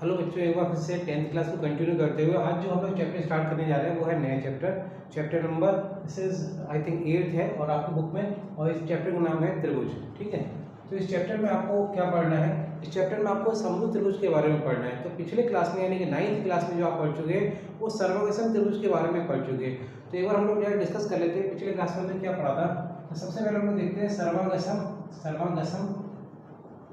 Hello बच्चों, एक बार फिर से 10th क्लास को कंटिन्यू करते हुए आज जो हम लोग चैप्टर स्टार्ट करने जा रहे हैं वो है नया chapter number this is I think 8th है और आपकी बुक में। और इस चैप्टर का नाम है त्रिभुज। ठीक है, तो इस चैप्टर में आपको क्या पढ़ना है? इस चैप्टर में आपको समरूप त्रिभुज के बारे में पढ़ना है। तो पिछले क्लास में यानी कि 9th क्लास में जो आप पढ़ चुके हैं वो सर्वगसम त्रिभुज के बारे में पढ़ चुके हैं। तो एक बार हम लोग डिस्कस कर लेते हैं पिछले क्लास में हमने क्या पढ़ा था। तो सबसे पहले हम लोग देखते हैं सर्वगसम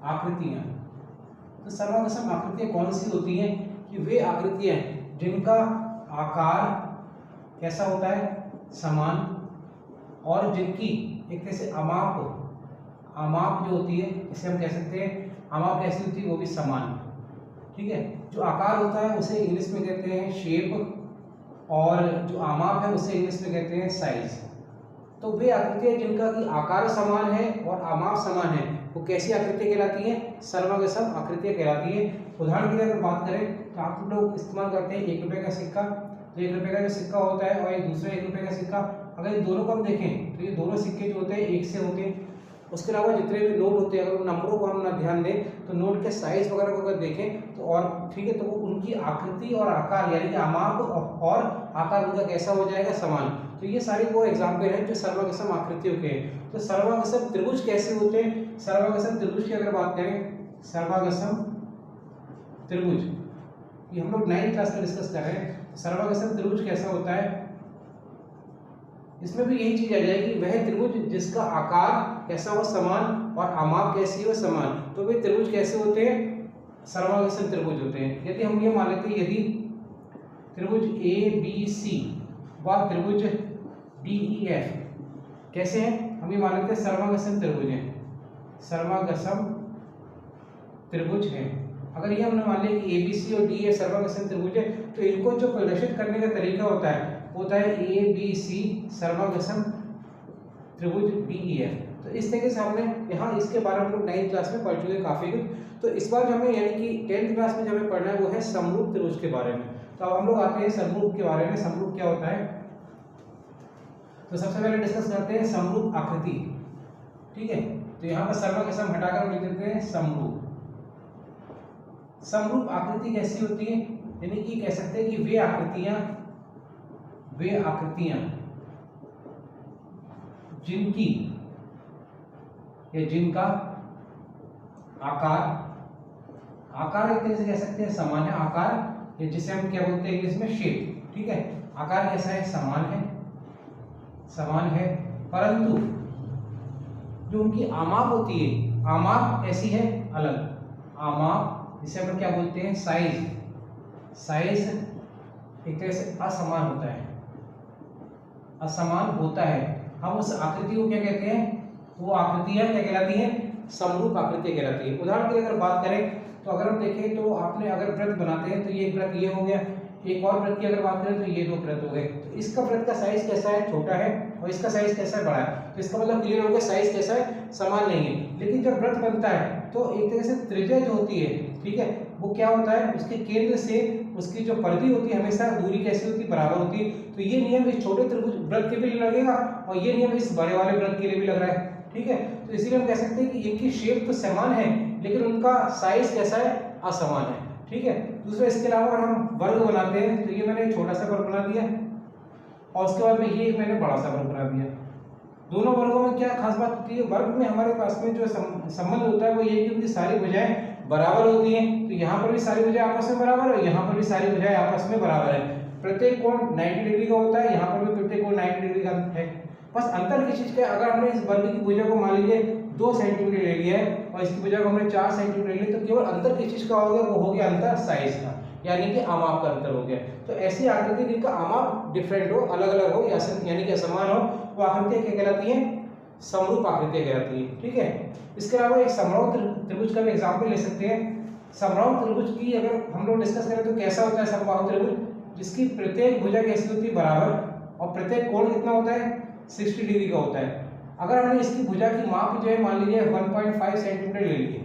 आकृतियाँ। तो सर्वगसम आकृतियाँ कौन सी होती हैं? कि वे आकृतियाँ जिनका आकार कैसा होता है? समान, और जिनकी एक तरह से अमाप जो होती है, इसे हम कह सकते हैं अमाप कैसी होती है, वो भी समान। ठीक है, जो आकार होता है उसे इंग्लिश में कहते हैं शेप, और जो अमाप है उसे इंग्लिश में कहते हैं साइज। तो वे आकृतियाँ जिनका कि आकार समान है और अमाप समान है वो कैसी आकृतियाँ कहलाती हैं? सर्वगसम आकृतियाँ कहलाती हैं। उदाहरण के लिए अगर बात करें तो आप लोग इस्तेमाल करते हैं 1 रुपये का सिक्का। तो 1 रुपये का जो सिक्का होता है और एक दूसरा 1 रुपये का सिक्का, अगर ये दोनों को हम देखें तो ये दोनों सिक्के जो होते हैं एक से होते हैं। उसके अलावा जितने भी नोट होते हैं, अगर उन नंबरों को हम ना ध्यान दें तो नोट के साइज वगैरह को अगर देखें तो और ठीक है, तो वो उनकी आकृति और आकार यानी कि अमाप और आकार उनका कैसा हो जाएगा? समान। तो ये सारी वो एग्जाम्पल हैं जो सर्वगसम आकृतियों के हैं। तो सर्वगसम त्रिभुज कैसे होते हैं? सर्वगसम त्रिभुज की अगर बात करें, सर्वगसम त्रिभुज ये हम लोग 9th क्लास में डिस्कस कर रहे हैं। सर्वगसम त्रिभुज कैसा होता है? इसमें भी यही चीज आ जाएगी, वह त्रिभुज जिसका आकार कैसा हो? समान, और अमाप कैसी हो? समान। तो वे त्रिभुज कैसे होते हैं? सर्वगसम त्रिभुज होते हैं। यदि हम ये मान लेते हैं यदि त्रिभुज ABC व त्रिभुज DEF कैसे हैं? हम ये मान लेते हैं सर्वगसम त्रिभुज हैं, सर्वगसम त्रिभुज है। अगर ये हमने मान लिया कि ABC और DEF सर्वगसम त्रिभुज है तो इनको जो प्रदर्शित करने का तरीका होता है ABC सर्वगसम त्रिभुज DEF। तो इस तरीके से हमने यहाँ इसके बारे में हम लोग 9th क्लास में पढ़ चुके हैं काफी कुछ। तो इस बार जो हमें यानी कि 10th क्लास में जो हमें पढ़ना है वो है समरूप त्रिभुज के बारे में। तो अब हम लोग आते हैं समरूप के बारे में। समरूप क्या होता है? तो सबसे पहले डिस्कस करते हैं समरूप आकृति। ठीक है, तो यहाँ पर सर्वगसम हटाकर हम लिख देते हैं समरूप। समरूप आकृति कैसी होती है? यानी कि कह सकते हैं कि वे आकृतियां जिनकी या जिनका आकार एक तरह से कह सकते हैं समान है। आकार या जिसे हम क्या बोलते हैं इंग्लिश में शेप। ठीक है, आकार कैसा है? समान है, परंतु जो उनकी आमाप होती है, आमाप कैसी है? अलग। आमाप जिसे हम क्या बोलते हैं? साइज एक तरह से असमान होता है। हम उस आकृति को क्या कहते हैं? वो आकृतियां क्या कहलाती हैं? समरूप आकृतियां कहलाती है। उदाहरण के लिए अगर बात करें तो अगर हम देखें तो आपने अगर वृत्त बनाते हैं तो ये एक वृत्त ये हो गया, एक और वृत्त की अगर बात करें तो ये 2 वृत्त हो गए। तो इसका वृत्त का साइज कैसा है? छोटा है, और इसका साइज कैसा है? बड़ा है। तो इसका मतलब क्लियर हो गया साइज कैसा है? समान नहीं है। लेकिन जब वृत्त बनता है तो एक तरह से त्रिज्या जो होती है, ठीक है, वो क्या होता है? उसके केंद्र से उसकी जो परिधि होती है हमेशा दूरी कैसी होती है? बराबर होती है। तो ये नियम इस छोटे त्रिभुज वृत्त के भी लगेगा और ये नियम इस बड़े वाले वृत्त के लिए भी लग रहा है। ठीक है, तो इसीलिए हम कह सकते हैं कि इनकी शेप तो समान है लेकिन उनका साइज कैसा है? असमान है। ठीक है, दूसरा इसके अलावा अगर हम वर्ग बनाते हैं तो ये मैंने एक छोटा सा वर्ग बना दिया और उसके बाद में ये मैंने बड़ा सा वर्ग बना दिया। दोनों वर्गों में क्या खास बात होती है? वर्ग में हमारे पास में जो संबंध होता है वो ये कि उनकी सारी भुजाएं बराबर होती हैं। तो यहाँ पर भी सारी भुजाएं आपस में बराबर है, यहाँ पर भी सारी भुजाएं आपस में बराबर है। प्रत्येक कोण 90 डिग्री का होता है, यहाँ पर भी प्रत्येक कोण 90 डिग्री का है। बस अंतर किस चीज का? अगर हमने इस वर्ग की भुजा को मान लीजिए 2 सेंटीमीटर ले लिया है और इसकी भुजा को हमने 4 सेंटीमीटर ले लिया, तो केवल अंतर किस चीज का हो गया? वो हो गया अंतर साइज का, यानी कि अमाप का अंतर हो गया। तो ऐसी आकृति जिनका अमाप डिफरेंट हो, अलग अलग हो, यानी कि असमान हो, वो आकृतियां क्या कहलाती हैं? समरूप आकृतियां कहलाती है। ठीक है, इसके अलावा एक समबाहु त्रिभुज का भी एग्जांपल ले सकते हैं। समबाहु त्रिभुज की अगर हम लोग डिस्कस करें तो कैसा होता है समबाहु त्रिभुज? जिसकी प्रत्येक भुजा कैसी होती है? बराबर, और प्रत्येक कोण कितना होता है? 60 डिग्री का होता है। अगर हमने इसकी भुजा की माप जो है मान लीजिए 1.5 सेंटीमीटर ले ली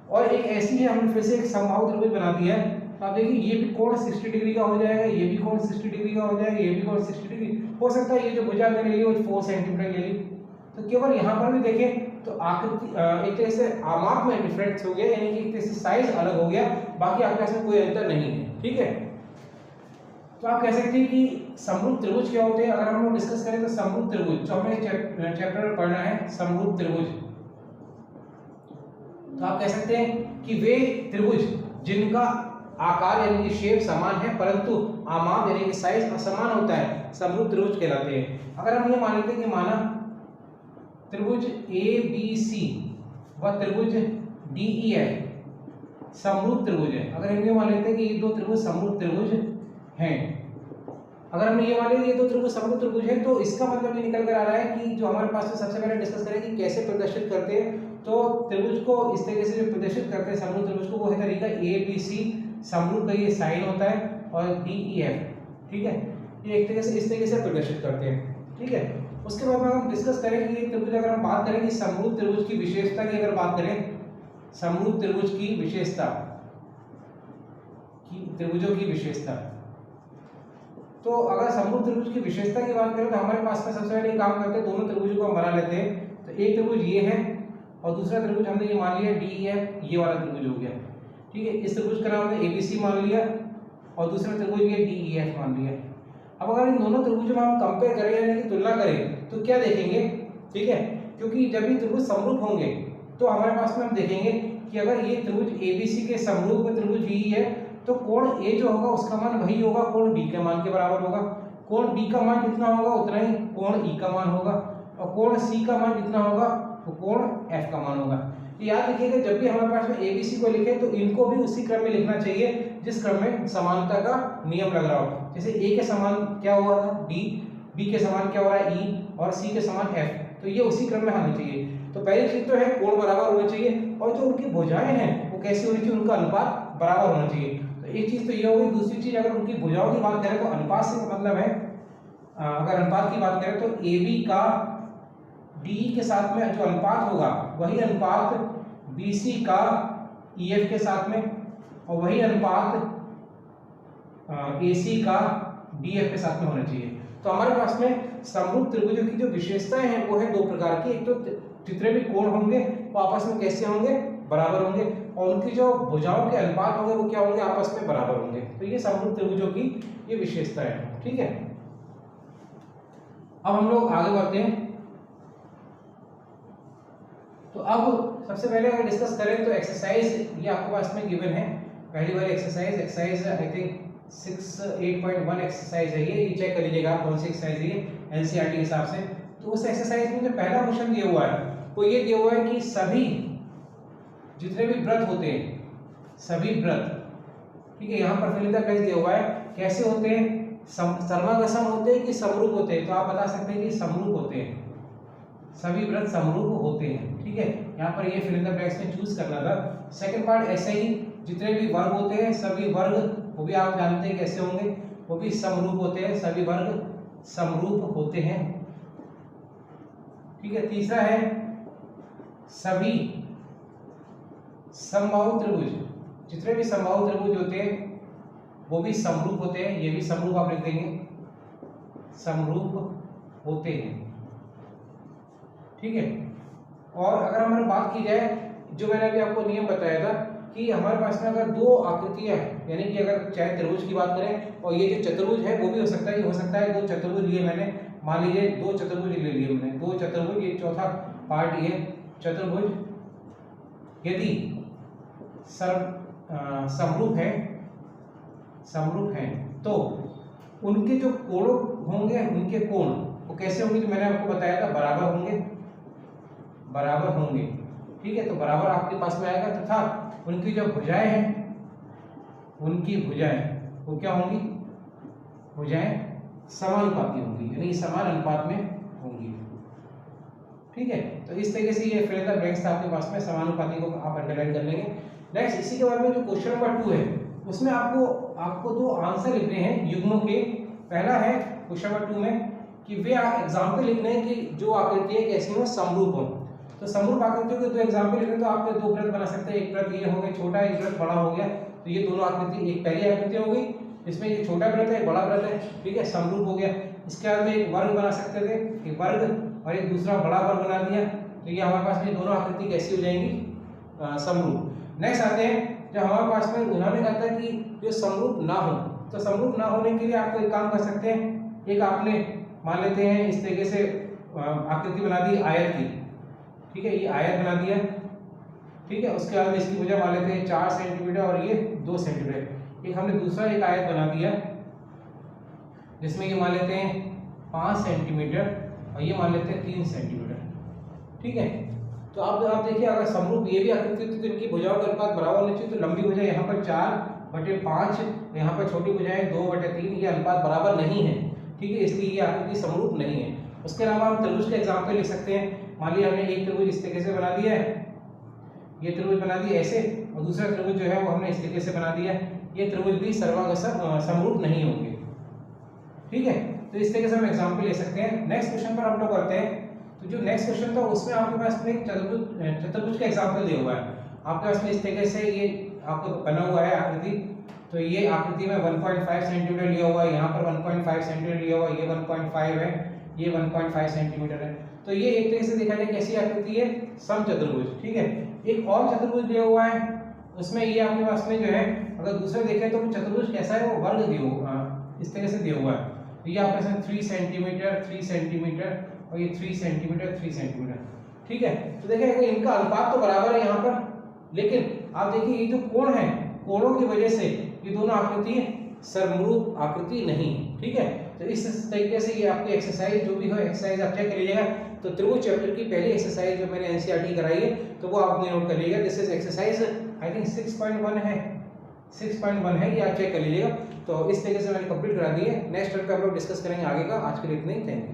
और एक ऐसी है हमने फिर से एक समबाहु त्रिभुज बना दिया है, तो आप देखिए ये भी कोण 60 डिग्री का हो जाएगा, ये भी कोण 60 डिग्री का हो जाएगा, ये भी कोण 60 डिग्री हो सकता है। ये जो भुजा मैंने ली वो 4 सेंटीमीटर ले ली। तो केवल यहाँ पर भी देखें तो आकृति एक तरह से आमाप में डिफरेंस हो गया, यानी कि एक तरह से साइज अलग हो गया, बाकी आपके पास में कोई अंतर नहीं है। ठीक है, तो आप कह सकते हैं कि समरूप त्रिभुज क्या होते हैं। अगर हम लोग डिस्कस करें तो समरूप त्रिभुज जो हमें चैप्टर में पढ़ना है, समरूप त्रिभुज, तो आप कह सकते हैं कि वे त्रिभुज जिनका आकार यानी कि शेप समान है परंतु आमाप यानी कि साइज असमान होता है, समरूप त्रिभुज कहलाते हैं। अगर हम ये मान लेते हैं कि माना त्रिभुज ABC व त्रिभुज DEF समरूप त्रिभुज है, अगर हम ये मान लेते हैं कि ये दो त्रिभुज समरूप त्रिभुज हैं, अगर हमने ये मान लिया ये दो त्रिभुज समरूप त्रिभुज है, तो इसका मतलब ये निकल कर आ रहा है कि जो हमारे पास में सबसे पहले डिस्कस करें कि कैसे प्रदर्शित करते हैं, तो त्रिभुज को इस तरीके से जो प्रदर्शित करते हैं समरूप त्रिभुज को, वो है तरीका ABC समरूप का ये साइन होता है और DEF, ठीक है, ये एक तरीके से इस तरीके से प्रदर्शित करते हैं। ठीक है, उसके बाद में हम डिस्कस करें कि ये त्रिभुज, अगर हम बात करें कि समरूप त्रिभुज की विशेषता की अगर बात करें, समरूप त्रिभुज की विशेषता की त्रिभुजों की विशेषता, तो अगर समरूप त्रिभुज की विशेषता की बात करें तो हमारे पास में सबसे पहले काम करते हैं, दोनों त्रिभुजों को हम बना लेते हैं। तो एक त्रिभुज ये है और दूसरा त्रिभुज हमने ये मान लिया DEF, ये वाला त्रिभुज हो गया। ठीक है, इस त्रिभुज का नाम हमने ABC मान लिया और दूसरा त्रिभुज ये DEF मान लिया। अब अगर इन दोनों त्रिभुजों में हम कंपेयर करें यानी कि तुलना करें तो क्या देखेंगे, ठीक है, क्योंकि जब ये त्रिभुज समरूप होंगे तो हमारे पास में हम देखेंगे कि अगर ये त्रिभुज ABC के समरूप में त्रिभुज DE है तो कोण A जो होगा उसका मान वही होगा कोण B के मान के बराबर होगा, कोण B का मान जितना होगा उतना ही कोण E का मान होगा और कोण C का मान जितना होगा तो कोण F का मान होगा। तो याद रखिएगा जब भी हमारे पास में ABC को लिखे तो इनको भी उसी क्रम में लिखना चाहिए जिस क्रम में समानता का नियम लग रहा हो। जैसे A के समान क्या हुआ था D, B के समान क्या हो रहा है E और C के समान F, तो ये उसी क्रम में आना चाहिए। तो पहली चीज तो है कोण बराबर होने चाहिए और जो उनकी भुजाएं हैं वो कैसी होनी चाहिए, उनका अनुपात बराबर होना चाहिए। तो एक चीज तो ये होगी। दूसरी चीज अगर उनकी भुजाओं की बात करें तो अनुपात से मतलब है, अगर अनुपात की बात करें तो AB का DE के साथ में जो अनुपात होगा वही अनुपात BC का EF के साथ में और वही अनुपात AC का DF के साथ में होना चाहिए। तो हमारे पास में समरूप त्रिभुजों की जो विशेषताएं हैं वो है दो प्रकार की। एक तो जितने भी कोण होंगे वो आपस में कैसे होंगे, बराबर होंगे, और उनकी जो भुजाओं के अनुपात होंगे वो क्या होंगे, आपस में बराबर होंगे। तो ये समरूप त्रिभुजों की ये विशेषताएं हैं। ठीक है, अब हम लोग आगे बढ़ते हैं। तो अब सबसे पहले अगर डिस्कस करें तो एक्सरसाइज ये आपके पास में गिवन है, पहली वाली एक्सरसाइज आई थिंक 6.8.1 एक्सरसाइज है ये चेक कर लीजिएगा आप कौन सी एक्सरसाइज है ये एनसीईआरटी के हिसाब से। तो उस एक्सरसाइज में जो पहला क्वेश्चन दिया हुआ है वो ये दिया हुआ है कि सभी जितने भी व्रत होते हैं, सभी व्रत, ठीक है, यहाँ पर फिलिंग द ब्लैंक्स दिया हुआ है, कैसे होते हैं, समसम होते हैं कि समरूप होते हैं। तो आप बता सकते हैं कि समरूप होते हैं, सभी व्रत समरूप होते हैं। ठीक है, यहाँ पर ये फिलिंग द ब्लैंक्स में चूज करना था। सेकंड पार्ट ऐसे ही जितने भी वर्ग होते हैं सभी वर्ग वो भी आप जानते हैं कैसे होंगे, वो भी समरूप होते हैं, सभी वर्ग समरूप होते हैं। ठीक है, तीसरा है सभी समबाहु त्रिभुज, जितने भी समबाहु त्रिभुज होते हैं वो भी समरूप होते हैं, ये भी समरूप आप लिख देंगे, समरूप होते हैं। ठीक है, और अगर हमारी बात की जाए जो मैंने अभी आपको नियम बताया था कि हमारे पास में अगर दो आकृतियां हैं, यानी कि अगर चाहे त्रिभुज की बात करें और ये जो चतुर्भुज है वो भी हो सकता है, ये हो सकता है दो चतुर्भुज लिए मैंने, मान लीजिए दो चतुर्भुज ले लिए मैंने, दो चतुर्भुज, ये चौथा पार्ट ये चतुर्भुज यदि समरूप है तो उनके जो कोण होंगे, उनके कोण वो कैसे होंगे, तो मैंने आपको बताया था बराबर होंगे। ठीक है, तो बराबर आपके पास में आएगा तथा उनकी जो भुजाएं हैं, उनकी भुजाएं वो क्या होंगी, भुजाएं समानुपाती होंगी, यानी समान अनुपात में होंगी। ठीक है, तो इस तरीके से ये फिल द ब्लैंक्स था आपके पास में, समानुपाती को आप अंडरलाइन कर लेंगे। नेक्स्ट इसी के बाद में जो क्वेश्चन नंबर 2 है उसमें आपको दो आंसर लिखने हैं युग्मों के। पहला है क्वेश्चन नंबर 2 में कि वे एग्जाम्पल लिखने हैं कि जो आकृतियां कैसी हो, समरूप हो। तो समरूप आकृतियों के दो एग्जाम्पल लिखने तो आप दो व्रत बना सकते हैं, एक व्रत ये हो गया छोटा, एक व्रत बड़ा हो गया। तो ये दोनों आकृति, एक पहली आकृति हो गई इसमें ये छोटा व्रत है, बड़ा व्रत है, ठीक है, समरूप हो गया। इसके बाद में एक वर्ग बना सकते थे, एक वर्ग, और एक दूसरा बड़ा वर्ग बना दिया, तो ये हमारे पास में दोनों आकृति कैसी हो जाएंगी, समरूप। नेक्स्ट आते हैं, जब हमारे पास में उन्होंने कहा था कि जो समरूप ना हो, तो समरूप ना होने के लिए आप एक काम कर सकते हैं, एक आपने मान लेते हैं इस तरीके से आकृति बना दी आयत की, ठीक है, ये आयत बना दिया, ठीक है। उसके बाद में इसकी भुजा मान लेते हैं 4 सेंटीमीटर और ये 2 सेंटीमीटर। एक हमने दूसरा एक आयत बना दिया जिसमें ये मान लेते हैं 5 सेंटीमीटर और ये मान लेते हैं 3 सेंटीमीटर, ठीक है। तो आप देखिए अगर समरूप ये भी आकृति तो इनकी भुजाओं का अनुपात बराबर होना चाहिए। तो लंबी भुजा यहाँ पर 4/5, यहाँ पर छोटी भुजाएं 2/3, ये अनुपात बराबर नहीं है, ठीक है, इसलिए ये आकृति समरूप नहीं है। उसके अलावा हम त्रिभुज का एग्जाम्पल लिख सकते हैं। मान लिया हमने एक त्रिभुज इस तरीके से बना दिया है, ये त्रिभुज बना दिया ऐसे, और दूसरा त्रिभुज जो है वो हमने इस तरीके से बना दिया, ये त्रिभुज भी समरूप नहीं होंगे, ठीक है। तो इस तरीके से हम एग्जाम्पल ले सकते हैं। नेक्स्ट क्वेश्चन पर हम लोग करते हैं। तो जो नेक्स्ट क्वेश्चन था उसमें आपके पास में एक चतुर्भुज का एग्जाम्पल दिया हुआ है आपके पास में, इस तरीके से ये आपको बना हुआ है आकृति। तो ये आकृति में 1.5 सेंटीमीटर लिया हुआ है, यहाँ पर 1.5 सेंटीमीटर लिया हुआ है, ये 1.5 है, ये 1.5 सेंटीमीटर है। तो ये एक तरीके से देखा जाए कैसी आकृति है, समचतुर्भुज, ठीक है। एक और चतुर्भुज दिया हुआ है, उसमें ये आपके पास में जो है अगर दूसरा देखें तो चतुर्भुज कैसा है, वो वर्ग दिया हुआ इस तरह से दिया हुआ है। तो ये आपके पास 3 सेंटीमीटर 3 सेंटीमीटर और ये 3 सेंटीमीटर 3 सेंटीमीटर, ठीक है। तो देखिए इनका अनुपात तो बराबर है यहाँ पर, लेकिन आप देखिए ये जो कोण है, कोणों की वजह से ये दोनों आकृति समरूप आकृति नहीं है, ठीक है। तो इस तरीके से ये आपकी एक्सरसाइज जो भी हो, एक्सरसाइज आप चेक कर लीजिएगा। तो त्रिभुज चैप्टर की पहली एक्सरसाइज जो मैंने एनसीईआरटी कराई है तो वो आपने नोट कर लीजिएगा। This is exercise I think 6.1 है, 6.1 है, ये आप चेक कर लीजिएगा। तो इस तरीके से मैंने कंप्लीट करा दी है। नेक्स्ट टर्म पे हम लोग डिस्कस करेंगे आगे का। आज के लिए इतना ही, थैंक यू।